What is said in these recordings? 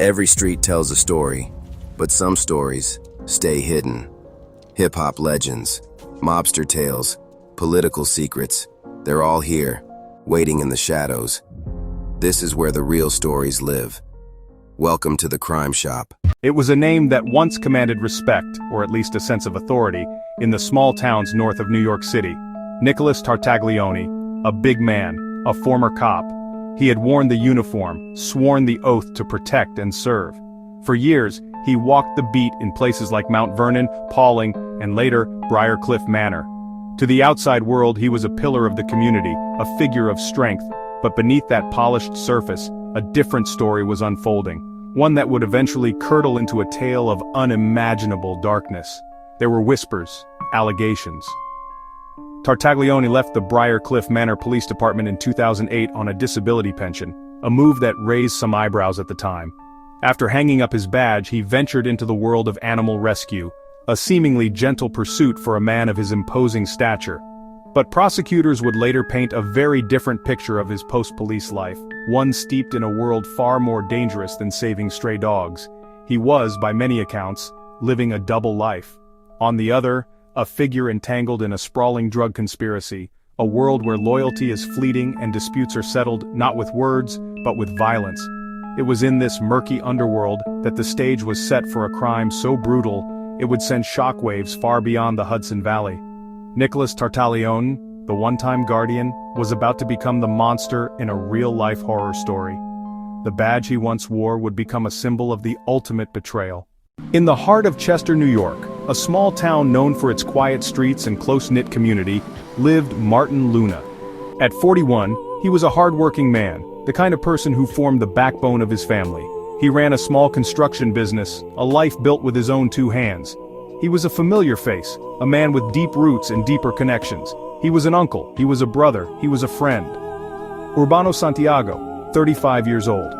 Every street tells a story, but some stories stay hidden. Hip-hop legends, mobster tales, political secrets, they're all here, waiting in the shadows. This is where the real stories live. Welcome to the Crime Shop. It was a name that once commanded respect, or at least a sense of authority, in the small towns north of New York City. Nicholas Tartaglione, a big man, a former cop. He had worn the uniform, sworn the oath to protect and serve. For years, he walked the beat in places like Mount Vernon, Pawling, and later, Briarcliff Manor. To the outside world, he was a pillar of the community, a figure of strength, but beneath that polished surface, a different story was unfolding, one that would eventually curdle into a tale of unimaginable darkness. There were whispers, allegations. Tartaglione left the Briarcliff Manor Police Department in 2008 on a disability pension, a move that raised some eyebrows at the time. After hanging up his badge, he ventured into the world of animal rescue, a seemingly gentle pursuit for a man of his imposing stature. But prosecutors would later paint a very different picture of his post-police life, one steeped in a world far more dangerous than saving stray dogs. He was, by many accounts, living a double life. On the other, a figure entangled in a sprawling drug conspiracy, a world where loyalty is fleeting and disputes are settled not with words, but with violence. It was in this murky underworld that the stage was set for a crime so brutal, it would send shockwaves far beyond the Hudson Valley. Nicholas Tartaglione, the one-time guardian, was about to become the monster in a real-life horror story. The badge he once wore would become a symbol of the ultimate betrayal. In the heart of Chester, New York, a small town known for its quiet streets and close-knit community, lived Martin Luna. At 41, he was a hard-working man, the kind of person who formed the backbone of his family. He ran a small construction business, a life built with his own two hands. He was a familiar face, a man with deep roots and deeper connections. He was an uncle, he was a brother, he was a friend. Urbano Santiago, 35 years old.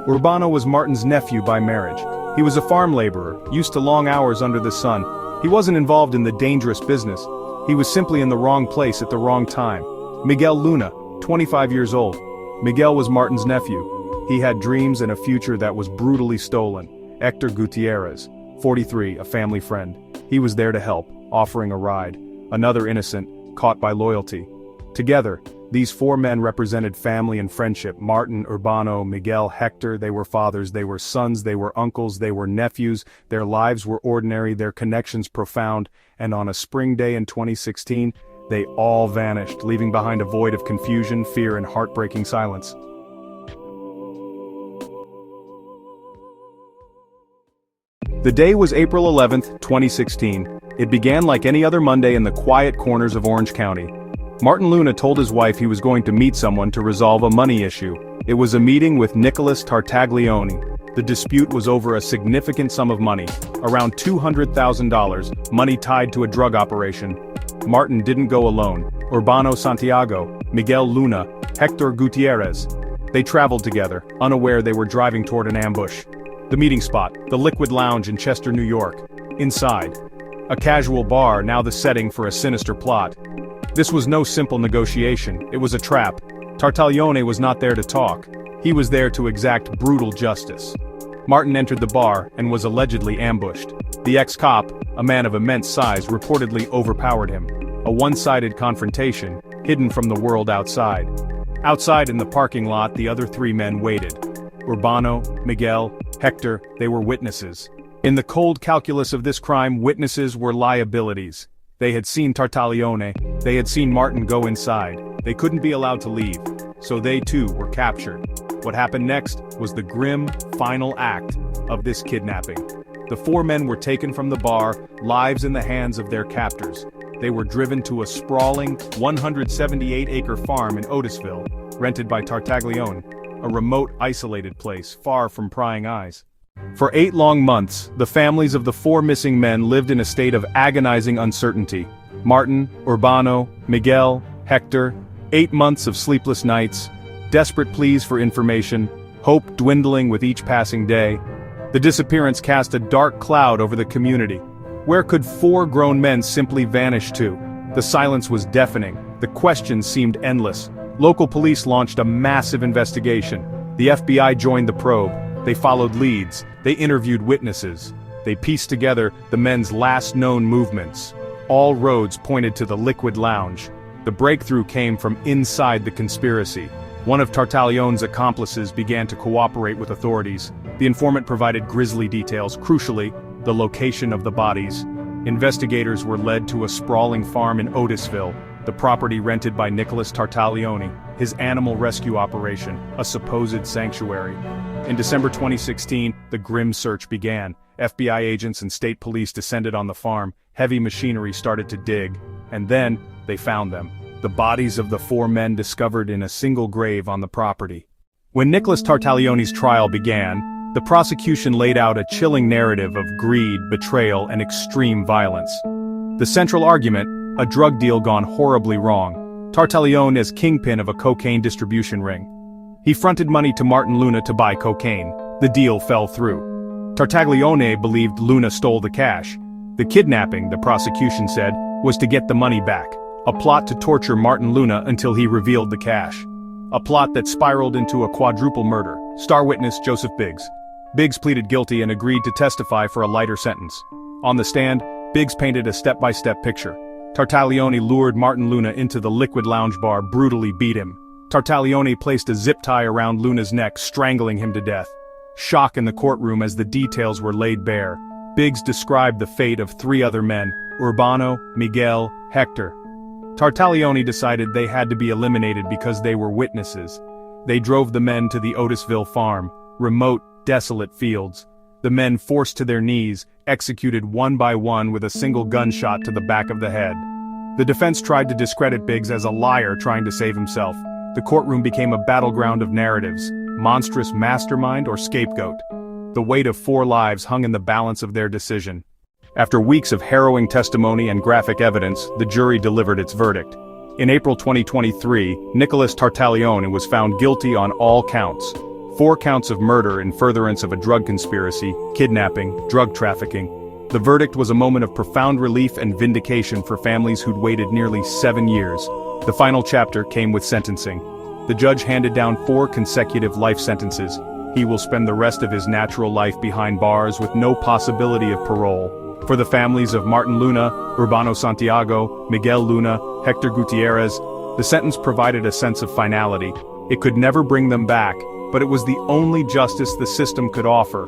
Urbano was Martin's nephew by marriage. He was a farm laborer, used to long hours under the sun. He wasn't involved in the dangerous business. He was simply in the wrong place at the wrong time. Miguel Luna, 25 years old. Miguel was Martin's nephew. He had dreams and a future that was brutally stolen. Hector Gutierrez, 43, a family friend. He was there to help, offering a ride. Another innocent, caught by loyalty. Together, these four men represented family and friendship. Martin, Urbano, Miguel, Hector, they were fathers, they were sons, they were uncles, they were nephews. Their lives were ordinary, their connections profound, and on a spring day in 2016, they all vanished, leaving behind a void of confusion, fear, and heartbreaking silence. The day was April 11, 2016. It began like any other Monday in the quiet corners of Orange County. Martin Luna told his wife he was going to meet someone to resolve a money issue. It was a meeting with Nicholas Tartaglione. The dispute was over a significant sum of money, around $200,000, money tied to a drug operation. Martin didn't go alone. Urbano Santiago, Miguel Luna, Hector Gutierrez. They traveled together, unaware they were driving toward an ambush. The meeting spot, the Liquid Lounge in Chester, New York. Inside, a casual bar, now the setting for a sinister plot. This was no simple negotiation, it was a trap. Tartaglione was not there to talk. He was there to exact brutal justice. Martin entered the bar and was allegedly ambushed. The ex-cop, a man of immense size, reportedly overpowered him. A one-sided confrontation, hidden from the world outside. Outside in the parking lot, the other three men waited. Urbano, Miguel, Hector, they were witnesses. In the cold calculus of this crime, witnesses were liabilities. They had seen Tartaglione, they had seen Martin go inside. They couldn't be allowed to leave, so they too were captured. What happened next was the grim, final act of this kidnapping. The four men were taken from the bar, lives in the hands of their captors. They were driven to a sprawling, 178-acre farm in Otisville, rented by Tartaglione, a remote, isolated place far from prying eyes. For 8 long months, the families of the 4 missing men lived in a state of agonizing uncertainty. Martin, Urbano, Miguel, Hector, 8 months of sleepless nights, desperate pleas for information, hope dwindling with each passing day. The disappearance cast a dark cloud over the community. Where could 4 grown men simply vanish to? The silence was deafening. The questions seemed endless. Local police launched a massive investigation. The FBI joined the probe. They followed leads, they interviewed witnesses. They pieced together the men's last known movements. All roads pointed to the Liquid Lounge. The breakthrough came from inside the conspiracy. One of Tartaglione's accomplices began to cooperate with authorities. The informant provided grisly details, crucially, the location of the bodies. Investigators were led to a sprawling farm in Otisville, the property rented by Nicholas Tartaglione, his animal rescue operation, a supposed sanctuary. In December 2016, the grim search began. FBI agents and state police descended on the farm, heavy machinery started to dig, and then, they found them. The bodies of the 4 men discovered in a single grave on the property. When Nicholas Tartaglione's trial began, the prosecution laid out a chilling narrative of greed, betrayal, and extreme violence. The central argument, a drug deal gone horribly wrong. Tartaglione as kingpin of a cocaine distribution ring. He fronted money to Martin Luna to buy cocaine. The deal fell through. Tartaglione believed Luna stole the cash. The kidnapping, the prosecution said, was to get the money back. A plot to torture Martin Luna until he revealed the cash. A plot that spiraled into a quadruple murder. Star witness Joseph Biggs. Biggs pleaded guilty and agreed to testify for a lighter sentence. On the stand, Biggs painted a step-by-step picture. Tartaglione lured Martin Luna into the Liquid Lounge bar, brutally beat him. Tartaglione placed a zip tie around Luna's neck, strangling him to death. Shock in the courtroom as the details were laid bare. Biggs described the fate of 3 other men, Urbano, Miguel, Hector. Tartaglione decided they had to be eliminated because they were witnesses. They drove the men to the Otisville farm, remote, desolate fields. The men forced to their knees, executed one by one with a single gunshot to the back of the head. The defense tried to discredit Biggs as a liar trying to save himself. The courtroom became a battleground of narratives, monstrous mastermind or scapegoat. The weight of 4 lives hung in the balance of their decision. After weeks of harrowing testimony and graphic evidence, the jury delivered its verdict. In April 2023, Nicholas Tartaglione was found guilty on all counts. 4 counts of murder in furtherance of a drug conspiracy, kidnapping, drug trafficking. The verdict was a moment of profound relief and vindication for families who'd waited nearly 7 years. The final chapter came with sentencing. The judge handed down 4 consecutive life sentences. He will spend the rest of his natural life behind bars with no possibility of parole. For the families of Martin Luna, Urbano Santiago, Miguel Luna, Hector Gutierrez, the sentence provided a sense of finality. It could never bring them back, but it was the only justice the system could offer.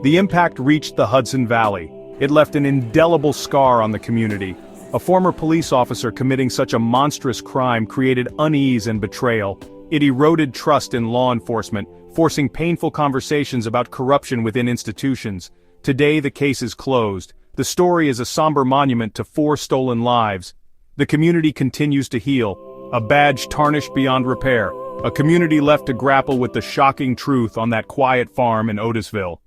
The impact reached the Hudson Valley. It left an indelible scar on the community. A former police officer committing such a monstrous crime created unease and betrayal. It eroded trust in law enforcement, forcing painful conversations about corruption within institutions. Today the case is closed. The story is a somber monument to 4 stolen lives. The community continues to heal, a badge tarnished beyond repair, a community left to grapple with the shocking truth on that quiet farm in Otisville.